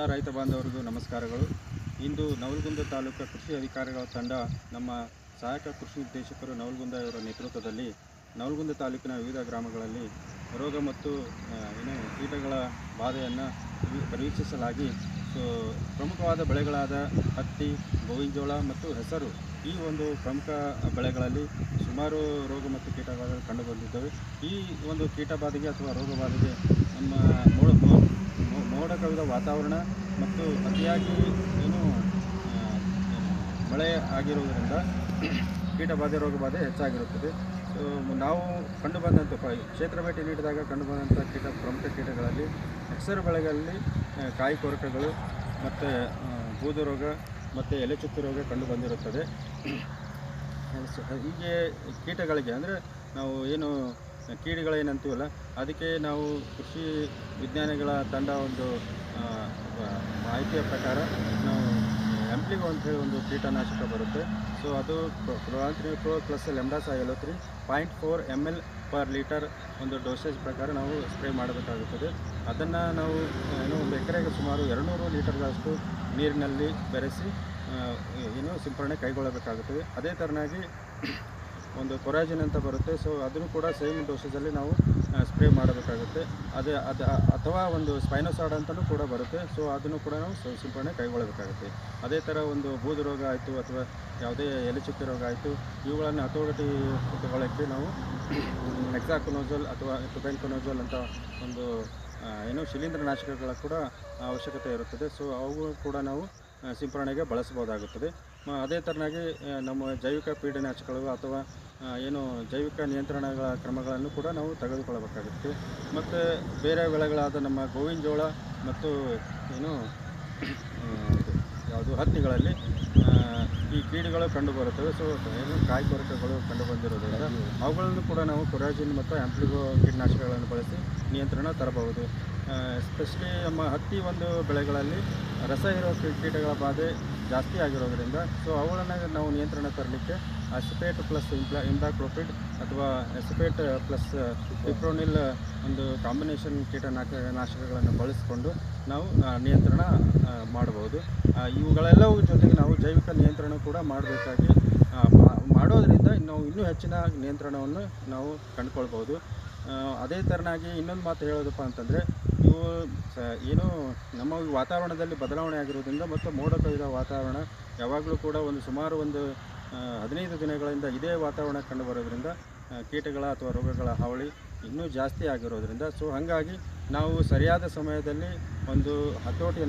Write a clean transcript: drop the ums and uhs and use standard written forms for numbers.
ಎಲ್ಲ ರೈತ ಬಾಂಧವರಿಗೂ ನಮಸ್ಕಾರಗಳು. ಇಂದು ನವಲಗುಂದ ತಾಲೂಕು ಕೃಷಿ ಅಧಿಕಾರಿಗಳ ತಂಡ ನಮ್ಮ ಸಹಾಯಕ ಕೃಷಿ ನಿರ್ದೇಶಕರು ನವಲಗುಂದ ಇವರ ನೇತೃತ್ವದಲ್ಲಿ ನವಲಗುಂದ ತಾಲೂಕಿನ ವಿವಿಧ ಗ್ರಾಮಗಳಲ್ಲಿ ರೋಗ ಮತ್ತು ಕೀಟಗಳ ಬಾಧೆಯನ್ನು ಪರೀಕ್ಷಿಸಲಾಗಿ ಪ್ರಮುಖವಾದ ಬೆಳೆಗಳಾದ ಹತ್ತಿ, ಗೋವಿನ ಜೋಳ ಮತ್ತು ಹೆಸರು ಈ ಒಂದು ಪ್ರಮುಖ ಬೆಳೆಗಳಲ್ಲಿ ಸುಮಾರು ರೋಗ ಮತ್ತು ಕೀಟಬಾಧೆಗಳು ಕಂಡುಬಂದಿದ್ದವೆ. ಈ ಒಂದು ಕೀಟಬಾಧೆಗೆ ಅಥವಾ ರೋಗ ಬಾಧೆಗೆ ನಮ್ಮ ಮೋಡ ಕವಿದ ವಾತಾವರಣ ಮತ್ತು ಅತಿಯಾಗಿ ಮಳೆ ಆಗಿರುವುದರಿಂದ ಕೀಟಬಾಧೆ ರೋಗಬಾಧೆ ಹೆಚ್ಚಾಗಿರುತ್ತದೆ. ನಾವು ಕಂಡುಬಂದಂಥ ಕ್ಷೇತ್ರ ಭೇಟಿ ನೀಡಿದಾಗ ಕಂಡುಬಂದಂಥ ಪ್ರಮುಖ ಕೀಟಗಳಲ್ಲಿ ಹೆಸರು ಬೆಳೆಗಳಲ್ಲಿ ಕಾಯಿ ಕೊರಕಗಳು ಮತ್ತು ಬೂದು ರೋಗ ಮತ್ತು ಎಲೆ ಚುಕ್ಕಿ ರೋಗ ಕಂಡುಬಂದಿರುತ್ತದೆ. ಹೀಗೆ ಕೀಟಗಳಿಗೆ ಅಂದರೆ ನಾವು ಏನು ಕೀಡಿಗಳೇನಂತೀವಲ್ಲ ಅದಕ್ಕೆ ನಾವು ಕೃಷಿ ವಿಜ್ಞಾನಿಗಳ ತಂಡ ಒಂದು ಮಾಹಿತಿಯ ಪ್ರಕಾರ ನಾವು ಎಂಪ್ಲಿಗೋ ಅಂತೇಳಿ ಒಂದು ಕೀಟನಾಶಕ ಬರುತ್ತೆ. ಸೊ ಅದು ಕ್ಲೋರಾಂತ್ರಿನಿಕ್ಲೋರ್ ಪ್ಲಸ್ ಲೆಂಡಾಸೈಲೋತ್ರಿನ್ 0.4 ml/ಲೀಟರ್ ಒಂದು ಡೋಸೇಜ್ ಪ್ರಕಾರ ನಾವು ಸ್ಪ್ರೇ ಮಾಡಬೇಕಾಗುತ್ತದೆ. ಅದನ್ನು ನಾವು ಒಂದು ಎಕರೆಗೆ ಸುಮಾರು 200 ಲೀಟರ್ಗಳಷ್ಟು ನೀರಿನಲ್ಲಿ ಬೆರೆಸಿ ಸಿಂಪರಣೆ ಕೈಗೊಳ್ಳಬೇಕಾಗುತ್ತದೆ. ಅದೇ ಥರನಾಗಿ ಒಂದು ಕೊರಾಜಿನ್ ಅಂತ ಬರುತ್ತೆ. ಸೊ ಅದನ್ನು ಕೂಡ ಸೇಮ್ ಡೋಸೇಜಲ್ಲಿ ನಾವು ಸ್ಪ್ರೇ ಮಾಡಬೇಕಾಗುತ್ತೆ. ಅಥವಾ ಒಂದು ಸ್ಪೈನೋಸಾಡ್ ಅಂತಲೂ ಕೂಡ ಬರುತ್ತೆ. ಸೊ ಅದನ್ನು ಕೂಡ ನಾವು ಸಿಂಪರಣೆ ಕೈಗೊಳ್ಳಬೇಕಾಗುತ್ತೆ. ಅದೇ ಥರ ಒಂದು ಬೂದು ರೋಗ ಆಯಿತು ಅಥವಾ ಯಾವುದೇ ಎಲೆ ಚುಕ್ಕಿ ರೋಗ ಆಯಿತು, ಇವುಗಳನ್ನು ಹತೋಟಿ ತಗೊಳ್ಳೋಕ್ಕೆ ನಾವು ಹೆಕ್ಸಾಕೊನೋಜೋಲ್ ಅಥವಾ ಟುಬೆನ್ಕೊನೋಜೋಲ್ ಅಂತ ಒಂದು ಶಿಲೀಂಧ್ರನಾಶಕಗಳ ಕೂಡ ಅವಶ್ಯಕತೆ ಇರುತ್ತದೆ. ಸೊ ಅವು ಕೂಡ ನಾವು ಸಿಂಪರಣೆಗೆ ಬಳಸಬಹುದಾಗುತ್ತದೆ. ಅದೇ ಥರನಾಗಿ ನಮ್ಮ ಜೈವಿಕ ಪೀಡನಾಶಕಗಳು ಅಥವಾ ಜೈವಿಕ ನಿಯಂತ್ರಣಗಳ ಕ್ರಮಗಳನ್ನು ಕೂಡ ನಾವು ತೆಗೆದುಕೊಳ್ಳಬೇಕಾಗುತ್ತೆ. ಮತ್ತು ಬೇರೆ ಬೆಳೆಗಳಾದ ನಮ್ಮ ಗೋವಿನ ಜೋಳ ಮತ್ತು ಹತ್ತಿಗಳಲ್ಲಿ ಈ ಕೀಡುಗಳು ಕಂಡುಬರುತ್ತವೆ. ಸೊ ಕಾಯಿ ಕೊರಕಗಳು ಕಂಡುಬಂದಿರೋದ್ರಿಂದ ಅವುಗಳನ್ನು ಕೂಡ ನಾವು ಕೊರಾಜಿನ್ ಮತ್ತು ಆಂಪ್ಲಿಗೋ ಕೀಟನಾಶಕಗಳನ್ನು ಬಳಸಿ ನಿಯಂತ್ರಣ ತರಬಹುದು. ಎಸ್ಪೆಷಲಿ ನಮ್ಮ ಹತ್ತಿ ಒಂದು ಬೆಳೆಗಳಲ್ಲಿ ರಸ ಇರೋ ಕೀಟಗಳ ಬಾಧೆ ಜಾಸ್ತಿ ಆಗಿರೋದ್ರಿಂದ ಸೊ ಅವುಗಳನ್ನು ನಾವು ನಿಯಂತ್ರಣ ತರಲಿಕ್ಕೆ ಅಸಿಪೇಟ್ ಪ್ಲಸ್ ಇಂಬ್ರಾಕ್ಲೋಪಿಡ್ ಅಥವಾ ಎಸಿಪೇಟ್ ಪ್ಲಸ್ ಪಿಪ್ರೋನಿಲ್ ಒಂದು ಕಾಂಬಿನೇಷನ್ ಕೀಟನಾಶಕಗಳನ್ನು ಬಳಸಿಕೊಂಡು ನಾವು ನಿಯಂತ್ರಣ ಮಾಡಬಹುದು. ಇವುಗಳೆಲ್ಲವೂ ಜೊತೆಗೆ ನಾವು ಜೈವಿಕ ನಿಯಂತ್ರಣ ಕೂಡ ಮಾಡೋದರಿಂದ ನಾವು ಇನ್ನೂ ಹೆಚ್ಚಿನ ನಿಯಂತ್ರಣವನ್ನು ನಾವು ಕಂಡುಕೊಳ್ಬೋದು. ಅದೇ ಥರನಾಗಿ ಇನ್ನೊಂದು ಮಾತು ಹೇಳೋದಪ್ಪ ಅಂತಂದರೆ ಇವು ನಮ್ಮ ವಾತಾವರಣದಲ್ಲಿ ಬದಲಾವಣೆ ಆಗಿರೋದ್ರಿಂದ ಮತ್ತು ಮೋಡ ಕವಿದ ವಾತಾವರಣ ಯಾವಾಗಲೂ ಕೂಡ ಸುಮಾರು 15 ದಿನಗಳಿಂದ ಇದೇ ವಾತಾವರಣ ಕಂಡುಬರೋದ್ರಿಂದ ಕೀಟಗಳ ಅಥವಾ ರೋಗಗಳ ಹಾವಳಿ ಇನ್ನೂ ಜಾಸ್ತಿ ಆಗಿರೋದ್ರಿಂದ ಸೊ ಹಾಗಾಗಿ ನಾವು ಸರಿಯಾದ ಸಮಯದಲ್ಲಿ ಒಂದು ಹತೋಟಿಯನ್ನು